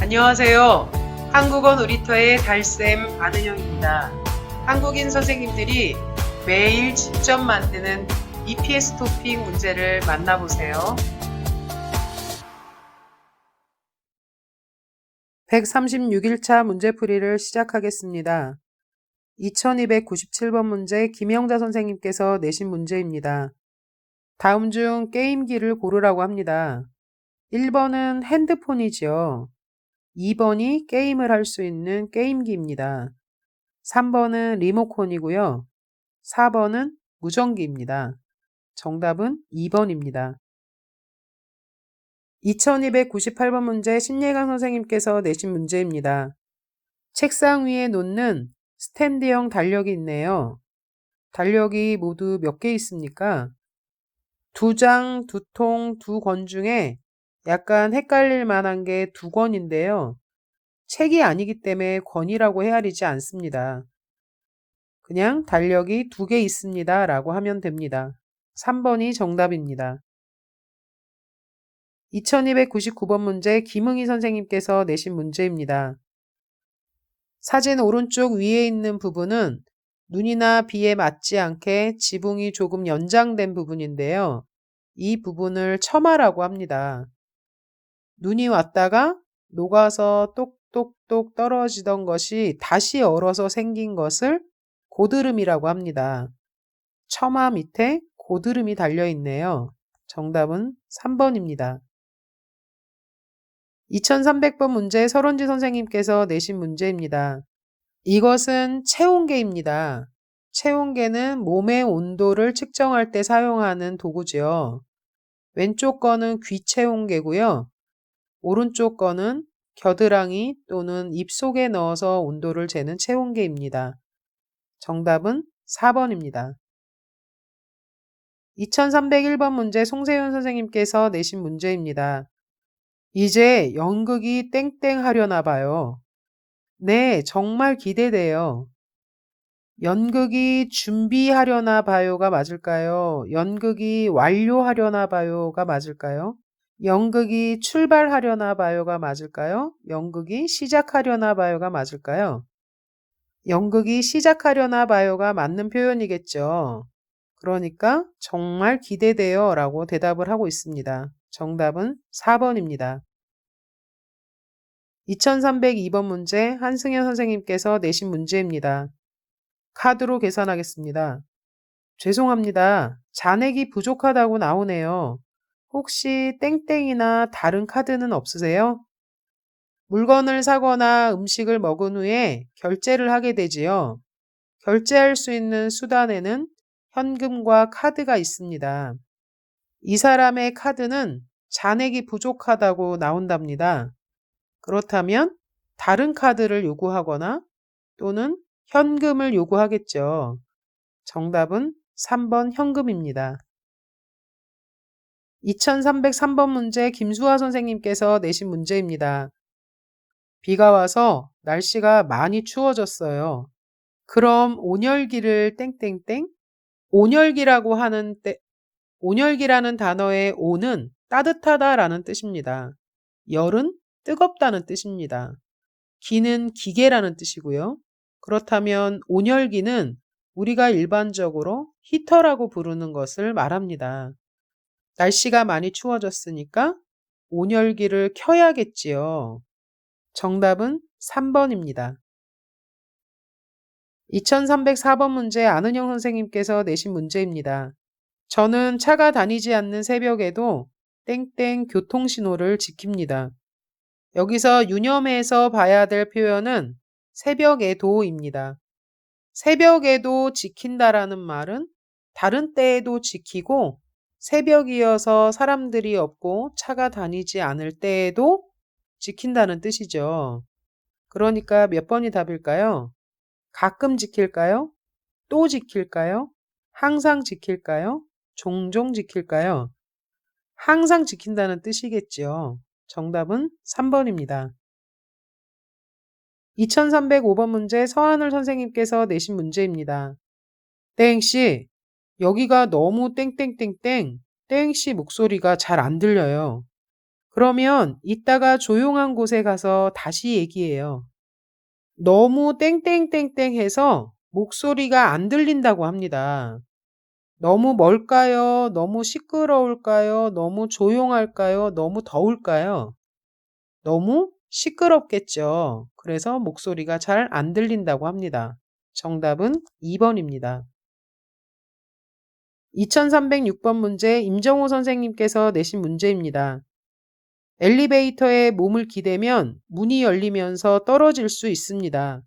안녕하세요. 한국어 놀이터의 달쌤 안은영입니다. 한국인 선생님들이 매일 직접 만드는 EPS 토픽 문제를 만나보세요. 136일차 문제풀이를 시작하겠습니다. 2297번 문제 김영자 선생님께서 내신 문제입니다. 다음 중 게임기를 고르라고 합니다. 1번은 핸드폰이지요. 2번이 게임을 할 수 있는 게임기입니다. 3번은 리모컨이고요. 4번은 무전기입니다. 정답은 2번입니다. 2298번 문제 신예강 선생님께서 내신 문제입니다. 책상 위에 놓는 스탠드형 달력이 있네요. 달력이 모두 몇 개 있습니까? 2장, 2통, 2권 중에 약간 헷갈릴 만한 게 2권인데요. 책이 아니기 때문에 권이라고 헤아리지 않습니다. 그냥 달력이 2개 있습니다 라고 하면 됩니다. 3번이 정답입니다. 2299번 문제 김응희 선생님께서 내신 문제입니다. 사진 오른쪽 위에 있는 부분은 눈이나 비에 맞지 않게 지붕이 조금 연장된 부분인데요. 이 부분을 처마라고 합니다. 눈이 왔다가 녹아서 똑똑똑 떨어지던 것이 다시 얼어서 생긴 것을 고드름이라고 합니다. 처마 밑에 고드름이 달려있네요. 정답은 3번입니다. 2300번 문제 설원지 선생님께서 내신 문제입니다. 이것은 체온계입니다. 체온계는 몸의 온도를 측정할 때 사용하는 도구죠. 왼쪽 거는 귀체온계고요. 오른쪽 거는 겨드랑이 또는 입속에 넣어서 온도를 재는 체온계입니다. 정답은 4번입니다. 2301번 문제 송세윤 선생님께서 내신 문제입니다. 이제 연극이 땡땡 하려나 봐요. 네, 정말 기대돼요. 연극이 준비하려나 봐요가 맞을까요? 연극이 완료하려나 봐요가 맞을까요? 연극이 출발하려나 봐요가 맞을까요? 연극이 시작하려나 봐요가 맞을까요? 연극이 시작하려나 봐요가 맞는 표현이겠죠. 그러니까 정말 기대돼요 라고 대답을 하고 있습니다. 정답은 4번입니다. 2302번 문제 한승현 선생님께서 내신 문제입니다. 카드로 계산하겠습니다. 죄송합니다. 잔액이 부족하다고 나오네요. 혹시 땡땡이나 다른 카드는 없으세요? 물건을 사거나 음식을 먹은 후에 결제를 하게 되지요. 결제할 수 있는 수단에는 현금과 카드가 있습니다. 이 사람의 카드는 잔액이 부족하다고 나온답니다. 그렇다면 다른 카드를 요구하거나 또는 현금을 요구하겠죠. 정답은 3번 현금입니다. 2303번 문제 김수아 선생님께서 내신 문제입니다. 비가 와서 날씨가 많이 추워졌어요. 그럼 온열기를 땡땡땡? 온열기라는 단어의 온은 따뜻하다라는 뜻입니다. 열은 뜨겁다는 뜻입니다. 기는 기계라는 뜻이고요. 그렇다면 온열기는 우리가 일반적으로 히터라고 부르는 것을 말합니다. 날씨가 많이 추워졌으니까 온열기를 켜야겠지요. 정답은 3번입니다. 2304번 문제 안은영 선생님께서 내신 문제입니다. 저는 차가 다니지 않는 새벽에도 땡땡 교통신호를 지킵니다. 여기서 유념해서 봐야 될 표현은 새벽에도입니다. 새벽에도 지킨다라는 말은 다른 때에도 지키고 새벽이어서 사람들이 없고 차가 다니지 않을 때에도 지킨다는 뜻이죠. 그러니까 몇 번이 답일까요? 가끔 지킬까요? 또 지킬까요? 항상 지킬까요? 종종 지킬까요? 항상 지킨다는 뜻이겠죠. 정답은 3번입니다. 2305번 문제 서한울 선생님께서 내신 문제입니다. 땡씨, 여기가 너무 땡땡땡땡, 땡씨 목소리가 잘 안 들려요. 그러면 이따가 조용한 곳에 가서 다시 얘기해요. 너무 땡땡땡땡 해서 목소리가 안 들린다고 합니다. 너무 멀까요? 너무 시끄러울까요? 너무 조용할까요? 너무 더울까요? 너무 시끄럽겠죠. 그래서 목소리가 잘 안 들린다고 합니다. 정답은 2번입니다. 2306번 문제 임정호 선생님께서 내신 문제입니다. 엘리베이터에 몸을 기대면 문이 열리면서 떨어질 수 있습니다.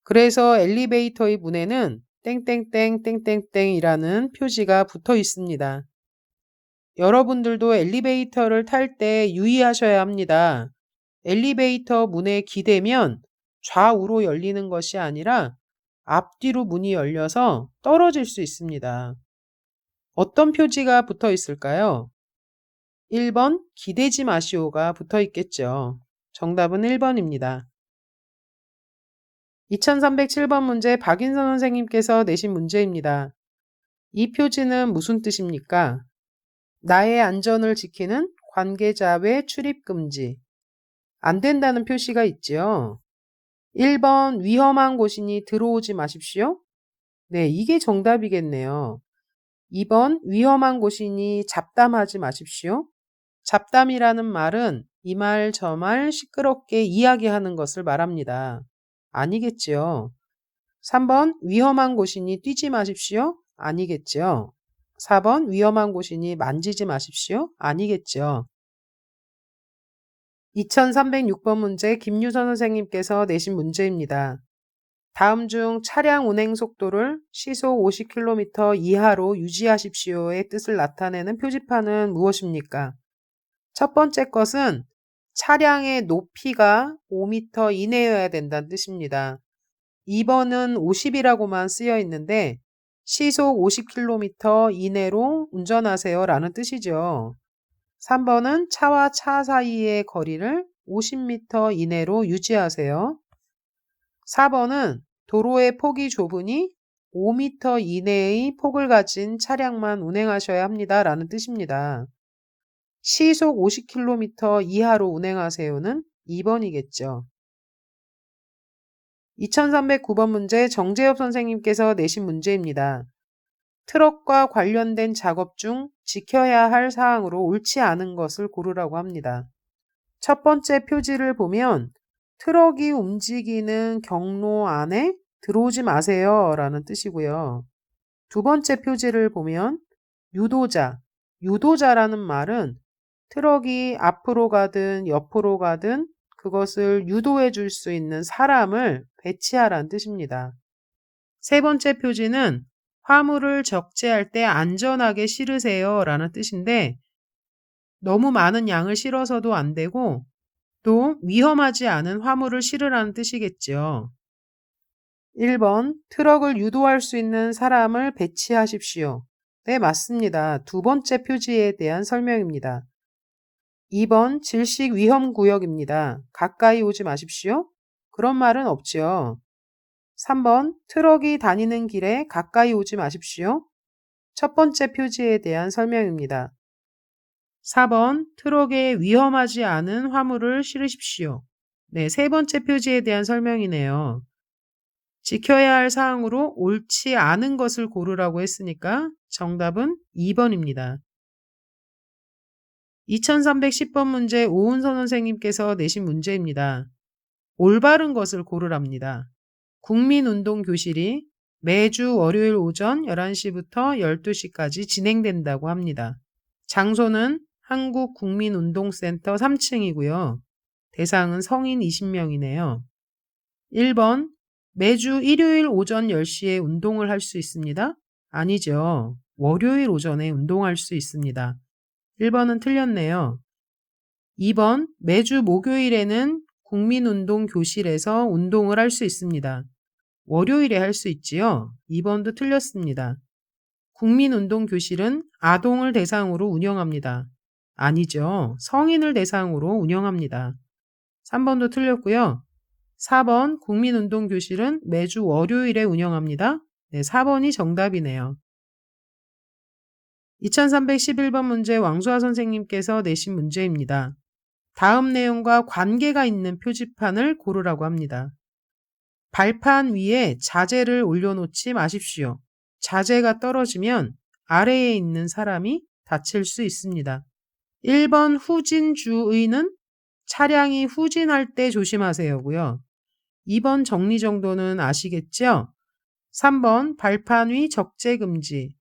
그래서 엘리베이터의 문에는 땡땡땡 땡땡땡이라는 표지가 붙어 있습니다. 여러분들도 엘리베이터를 탈 때 유의하셔야 합니다. 엘리베이터 문에 기대면 좌우로 열리는 것이 아니라 앞뒤로 문이 열려서 떨어질 수 있습니다. 어떤 표지가 붙어 있을까요? 1번 기대지 마시오가 붙어 있겠죠. 정답은 1번입니다. 2307번 문제 박인선 선생님께서 내신 문제입니다. 이 표지는 무슨 뜻입니까? 나의 안전을 지키는 관계자 외 출입 금지. 안 된다는 표시가 있지요. 1번 위험한 곳이니 들어오지 마십시오. 네, 이게 정답이겠네요. 2번 위험한 곳이니 잡담하지 마십시오. 잡담이라는 말은 이 말 저 말 시끄럽게 이야기하는 것을 말합니다. 아니겠지요. 3번 위험한 곳이니 뛰지 마십시오. 아니겠죠. 4번 위험한 곳이니 만지지 마십시오. 아니겠죠. 2306번 문제 김유선 선생님께서 내신 문제입니다. 다음 중 차량 운행 속도를 시속 50km 이하로 유지하십시오의 뜻을 나타내는 표지판은 무엇입니까? 첫 번째 것은 차량의 높이가 5m 이내여야 된다는 뜻입니다. 2번은 50이라고만 쓰여 있는데 시속 50km 이내로 운전하세요 라는 뜻이죠. 3번은 차와 차 사이의 거리를 50m 이내로 유지하세요. 4번은 도로의 폭이 좁으니 5m 이내의 폭을 가진 차량만 운행하셔야 합니다 라는 뜻입니다. 시속 50km 이하로 운행하세요는 2번이겠죠. 2309번 문제 정재엽 선생님께서 내신 문제입니다. 트럭과 관련된 작업 중 지켜야 할 사항으로 옳지 않은 것을 고르라고 합니다. 첫 번째 표지를 보면 트럭이 움직이는 경로 안에 들어오지 마세요 라는 뜻이고요. 두 번째 표지를 보면 유도자라는 말은 트럭이 앞으로 가든 옆으로 가든 그것을 유도해 줄 수 있는 사람을 배치하라는 뜻입니다. 세 번째 표지는 화물을 적재할 때 안전하게 실으세요 라는 뜻인데 너무 많은 양을 실어서도 안 되고 또 위험하지 않은 화물을 실으라는 뜻이겠죠. 1번 트럭을 유도할 수 있는 사람을 배치하십시오. 네, 맞습니다. 두 번째 표지에 대한 설명입니다. 2번 질식 위험 구역입니다. 가까이 오지 마십시오. 그런 말은 없죠. 3번 트럭이 다니는 길에 가까이 오지 마십시오. 첫 번째 표지에 대한 설명입니다. 4번 트럭에 위험하지 않은 화물을 실으십시오. 네, 세 번째 표지에 대한 설명이네요. 지켜야 할 사항으로 옳지 않은 것을 고르라고 했으니까 정답은 2번입니다. 2310번 문제 오은선 선생님께서 내신 문제입니다. 올바른 것을 고르랍니다. 국민운동교실이 매주 월요일 오전 11시부터 12시까지 진행된다고 합니다. 장소는 한국국민운동센터 3층이고요. 대상은 성인 20명이네요. 1번 매주 일요일 오전 10시에 운동을 할 수 있습니다. 아니죠. 월요일 오전에 운동할 수 있습니다. 1번은 틀렸네요. 2번 매주 목요일에는 국민운동교실에서 운동을 할 수 있습니다. 월요일에 할 수 있지요. 2번도 틀렸습니다. 국민운동교실은 아동을 대상으로 운영합니다. 아니죠. 성인을 대상으로 운영합니다. 3번도 틀렸고요. 4번 국민운동교실은 매주 월요일에 운영합니다. 네, 4번이 정답이네요. 2311번 문제 왕수아 선생님께서 내신 문제입니다. 다음 내용과 관계가 있는 표지판을 고르라고 합니다. 발판 위에 자재를 올려놓지 마십시오. 자재가 떨어지면 아래에 있는 사람이 다칠 수 있습니다. 1번 후진주의는 차량이 후진할 때 조심하세요고요. 2번 정리정돈은 아시겠죠? 3번 발판 위 적재금지.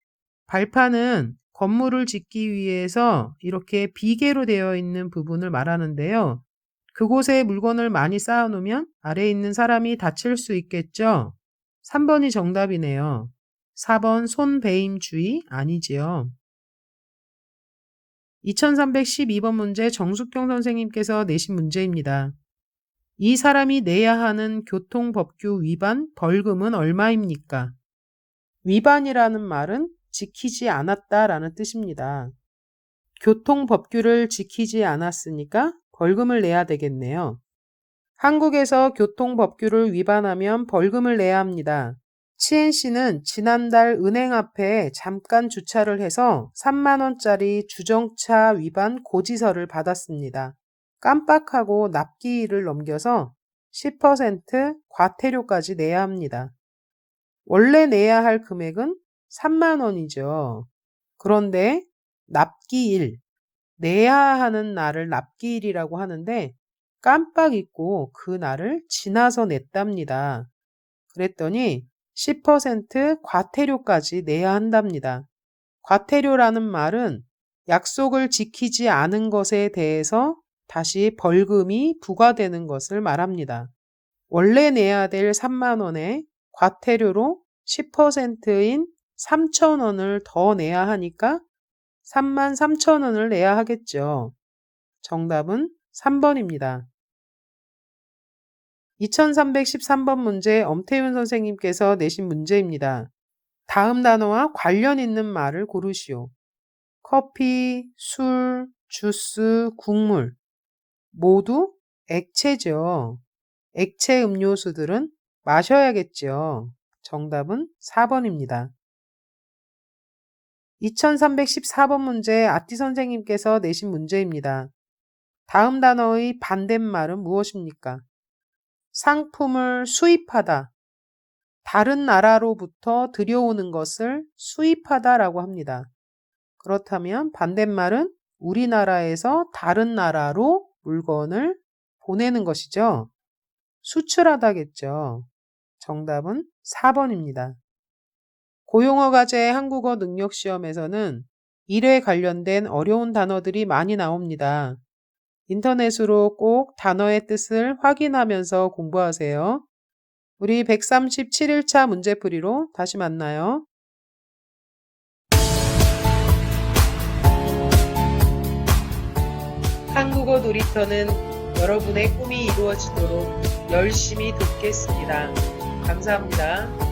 발판은 건물을 짓기 위해서 이렇게 비계로 되어 있는 부분을 말하는데요. 그곳에 물건을 많이 쌓아놓으면 아래에 있는 사람이 다칠 수 있겠죠? 3번이 정답이네요. 4번 손배임주의 아니지요. 2312번 문제 정숙경 선생님께서 내신 문제입니다. 이 사람이 내야 하는 교통법규 위반 벌금은 얼마입니까? 위반이라는 말은 지키지 않았다라는 뜻입니다. 교통법규를 지키지 않았으니까 벌금을 내야 되겠네요. 한국에서 교통법규를 위반하면 벌금을 내야 합니다. 치엔씨는 지난달 은행 앞에 잠깐 주차를 해서 3만 원짜리 주정차 위반 고지서를 받았습니다. 깜빡하고 납기일을 넘겨서 10% 과태료까지 내야 합니다. 원래 내야 할 금액은 3만 원이죠. 그런데 납기일, 내야 하는 날을 납기일이라고 하는데 깜빡 잊고 그 날을 지나서 냈답니다. 그랬더니 10% 과태료까지 내야 한답니다. 과태료라는 말은 약속을 지키지 않은 것에 대해서 다시 벌금이 부과되는 것을 말합니다. 원래 내야 될 3만 원에 과태료로 10%인 3천 원을 더 내야 하니까 3만 3천 원을 내야 하겠죠. 정답은 3번입니다. 2313번 문제 엄태윤 선생님께서 내신 문제입니다. 다음 단어와 관련 있는 말을 고르시오. 커피, 술, 주스, 국물 모두 액체죠. 액체 음료수들은 마셔야겠죠. 정답은 4번입니다. 2314번 문제 아띠 선생님께서 내신 문제입니다. 다음 단어의 반대말은 무엇입니까? 상품을 수입하다. 다른 나라로부터 들여오는 것을 수입하다라고 합니다. 그렇다면 반대말은 우리나라에서 다른 나라로 물건을 보내는 것이죠. 수출하다겠죠. 정답은 4번입니다. 고용어과제 한국어 능력시험에서는 일에 관련된 어려운 단어들이 많이 나옵니다. 인터넷으로 꼭 단어의 뜻을 확인하면서 공부하세요. 우리 137일차 문제풀이로 다시 만나요. 한국어 놀이터는 여러분의 꿈이 이루어지도록 열심히 돕겠습니다. 감사합니다.